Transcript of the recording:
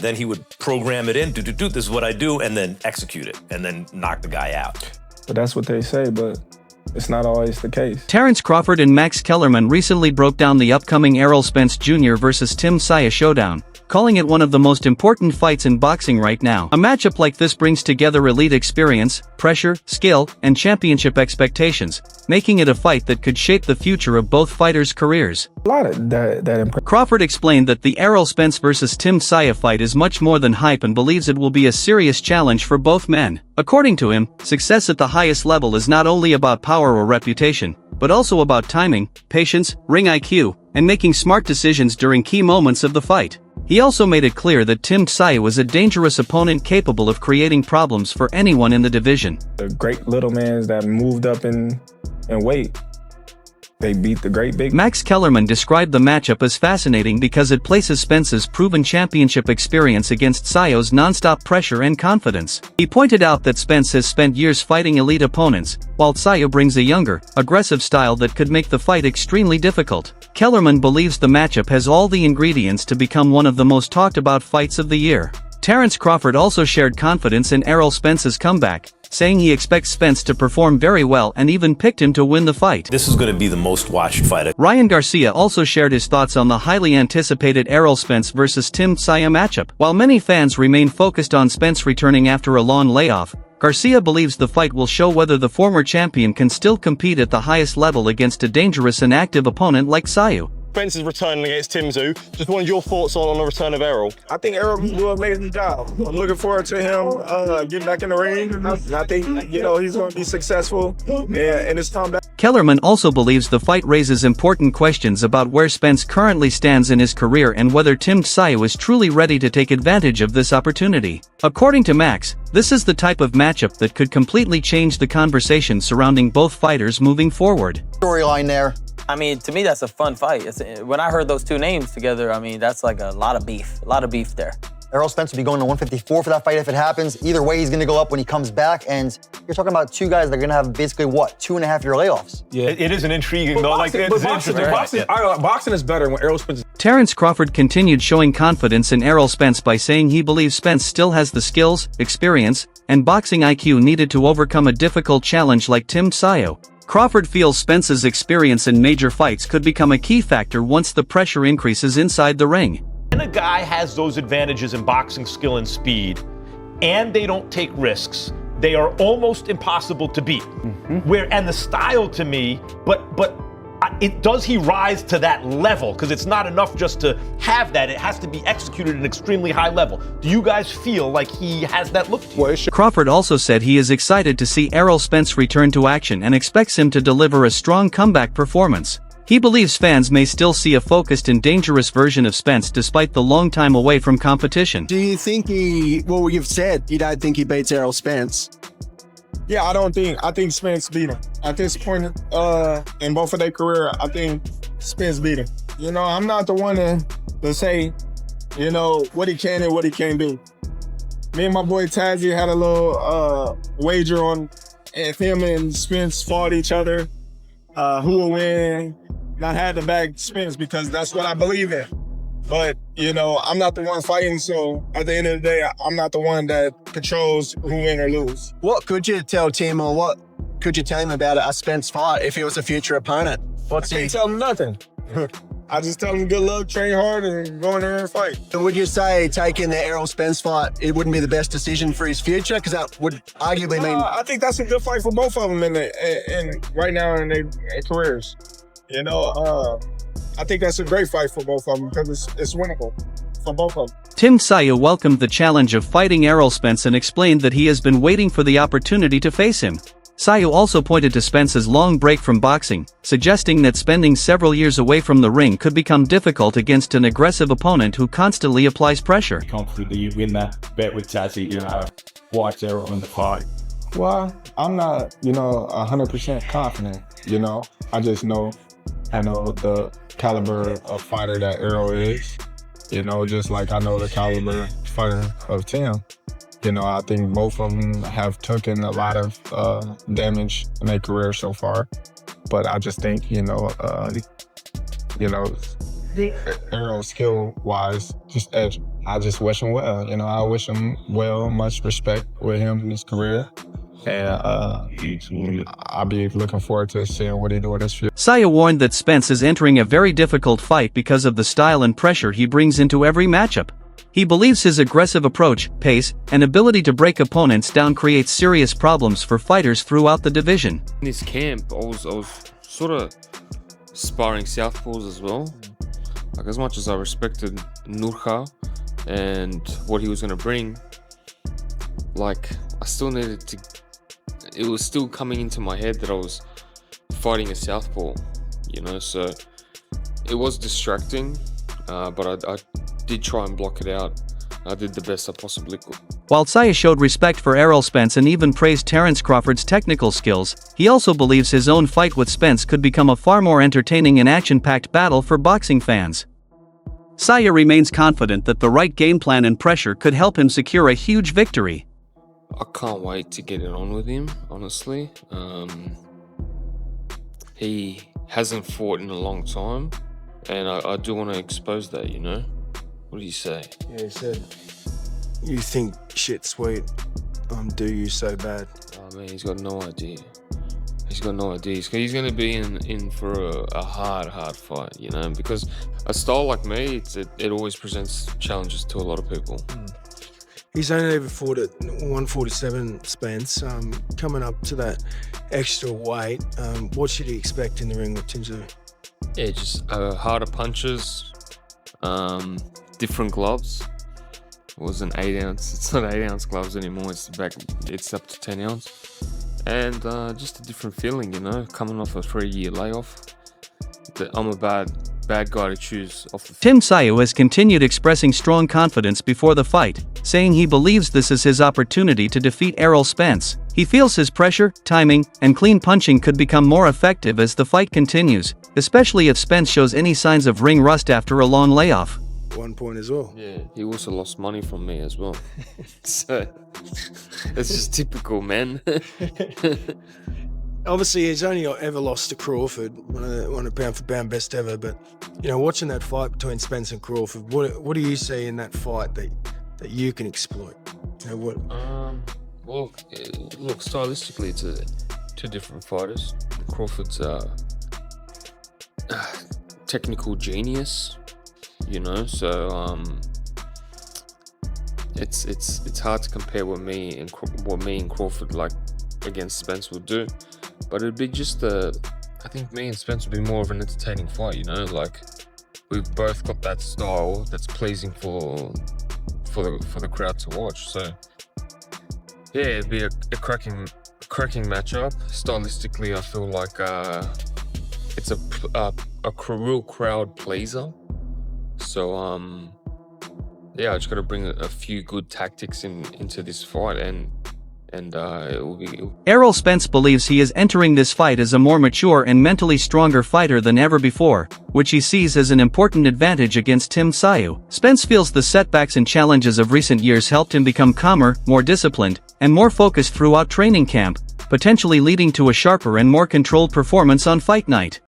Then he would program it in, this is what I do, and then execute it, and then knock the guy out. But that's what they say, but it's not always the case. Terence Crawford and Max Kellerman recently broke down the upcoming Errol Spence Jr. versus Tim Tszyu showdown, calling it one of the most important fights in boxing right now. A matchup like this brings together elite experience, pressure, skill, and championship expectations, making it a fight that could shape the future of both fighters' careers. A lot of that Crawford explained that the Errol Spence versus Tim Tszyu fight is much more than hype and believes it will be a serious challenge for both men. According to him, success at the highest level is not only about power or reputation, but also about timing, patience, ring IQ, and making smart decisions during key moments of the fight. He also made it clear that Tim Tszyu is a dangerous opponent capable of creating problems for anyone in the division. The great little mans that moved up in weight, they beat the great big. Max Kellerman described the matchup as fascinating because it places Spence's proven championship experience against Tszyu's non-stop pressure and confidence. He pointed out that Spence has spent years fighting elite opponents, while Tszyu brings a younger, aggressive style that could make the fight extremely difficult. Kellerman believes the matchup has all the ingredients to become one of the most talked about fights of the year. Terence Crawford also shared confidence in Errol Spence's comeback, saying he expects Spence to perform very well and even picked him to win the fight. This is going to be the most watched fight. Ryan Garcia also shared his thoughts on the highly anticipated Errol Spence versus Tim Tszyu matchup. While many fans remain focused on Spence returning after a long layoff, Garcia believes the fight will show whether the former champion can still compete at the highest level against a dangerous and active opponent like Tszyu. Spence is returning against Tim Tszyu. Just wanted your thoughts on the return of Errol. I think Errol will do an amazing job. I'm looking forward to him getting back in the ring. And I think, he's going to be successful in his comeback. Kellerman also believes the fight raises important questions about where Spence currently stands in his career and whether Tim Tszyu is truly ready to take advantage of this opportunity. According to Max, this is the type of matchup that could completely change the conversation surrounding both fighters moving forward. Storyline there. I mean, to me, that's a fun fight. When I heard those two names together, I mean, that's like a lot of beef there. Errol Spence will be going to 154 for that fight if it happens. Either way, he's going to go up when he comes back. And you're talking about two guys that are going to have basically, 2.5-year layoffs? Yeah, it is an intriguing, though. Boxing is better when Errol Spence. Terence Crawford continued showing confidence in Errol Spence by saying he believes Spence still has the skills, experience, and boxing IQ needed to overcome a difficult challenge like Tim Tszyu. Crawford feels Spence's experience in major fights could become a key factor once the pressure increases inside the ring. When a guy has those advantages in boxing skill and speed, and they don't take risks, they are almost impossible to beat. And the style to me, does he rise to that level? Because it's not enough just to have that. It has to be executed at an extremely high level. Do you guys feel like he has that look to you? Crawford also said he is excited to see Errol Spence return to action and expects him to deliver a strong comeback performance. He believes fans may still see a focused and dangerous version of Spence despite the long time away from competition. Do you think you've said you don't think he beats Errol Spence? Yeah, I think Spence beat him. At this point in both of their career, I think Spence beat him. I'm not the one to say, what he can and what he can't do. Me and my boy Tazzy had a little wager on if him and Spence fought each other, who will win. And I had to back Spence because that's what I believe in. But, I'm not the one fighting, so at the end of the day, I'm not the one that controls who win or lose. What could you tell Tim, or what could you tell him about a Spence fight if he was a future opponent? I can't tell him nothing. I just tell him good luck, train hard, and go in there and fight. So would you say taking the Errol Spence fight, it wouldn't be the best decision for his future? Because that would arguably mean... I think that's a good fight for both of them in right now in their careers. I think that's a great fight for both of them because it's winnable for both of them. Tim Tszyu welcomed the challenge of fighting Errol Spence and explained that he has been waiting for the opportunity to face him. Tszyu also pointed to Spence's long break from boxing, suggesting that spending several years away from the ring could become difficult against an aggressive opponent who constantly applies pressure. Confidently you win that bet with Tazzy, watch Errol in the fight. Well, I'm not, 100% confident, I just know the caliber of fighter that Errol is, just like I know the caliber fighter of Tim. I think both of them have taken a lot of damage in their career so far. But I just think, Errol skill-wise, just edge. I just wish him well. You know, I wish him well, much respect with him in his career. And I'll be looking forward to seeing what he do in this field. Tszyu warned that Spence is entering a very difficult fight because of the style and pressure he brings into every matchup. He believes his aggressive approach, pace, and ability to break opponents down creates serious problems for fighters throughout the division. In this camp, I was sort of sparring southpaws as well. Like, as much as I respected Nurja and what he was going to bring, like, I still needed to... It was still coming into my head that I was fighting a southpaw, you know, so it was distracting, but I did try and block it out. I did the best I possibly could. While Tszyu showed respect for Errol Spence and even praised Terence Crawford's technical skills, he also believes his own fight with Spence could become a far more entertaining and action-packed battle for boxing fans. Tszyu remains confident that the right game plan and pressure could help him secure a huge victory. I can't wait to get it on with him, honestly. He hasn't fought in a long time, and I do want to expose that, you know? What do you say? Yeah, he said, you think shit sweet, do you so bad? Oh man, he's got no idea. He's got no idea. He's going to be in for a hard fight, you know? Because a style like me, it always presents challenges to a lot of people. He's only ever fought at 147, Spence. Coming up to that extra weight, what should he expect in the ring with Tim Tszyu? Yeah, just harder punches, different gloves. It was an 8 ounce. It's not 8 ounce gloves anymore. It's up to 10 ounce, and just a different feeling, you know. Coming off a 3-year layoff, I'm a bad guy to choose off the. Tim Tszyu has continued expressing strong confidence before the fight, saying he believes this is his opportunity to defeat Errol Spence. He feels his pressure, timing, and clean punching could become more effective as the fight continues, especially if Spence shows any signs of ring rust after a long layoff. 1 point as well. Yeah, he also lost money from me as well. So it's just typical, man. Obviously, he's only ever lost to Crawford, one of pound for pound best ever. But you know, watching that fight between Spence and Crawford, what do you see in that fight that you can exploit? You know, what? Well, look, stylistically, it's two different fighters. Crawford's technical genius, you know. So it's hard to compare what me and Crawford like against Spence would do. But it'd be just I think me and Spence would be more of an entertaining fight, you know. Like, we've both got that style that's pleasing for the crowd to watch. So yeah, it'd be a cracking matchup. Stylistically, I feel like it's a real crowd pleaser. So yeah, I just got to bring a few good tactics into this fight, and it will be. Errol Spence believes he is entering this fight as a more mature and mentally stronger fighter than ever before, which he sees as an important advantage against Tim Tszyu. Spence feels the setbacks and challenges of recent years helped him become calmer, more disciplined, and more focused throughout training camp, potentially leading to a sharper and more controlled performance on fight night.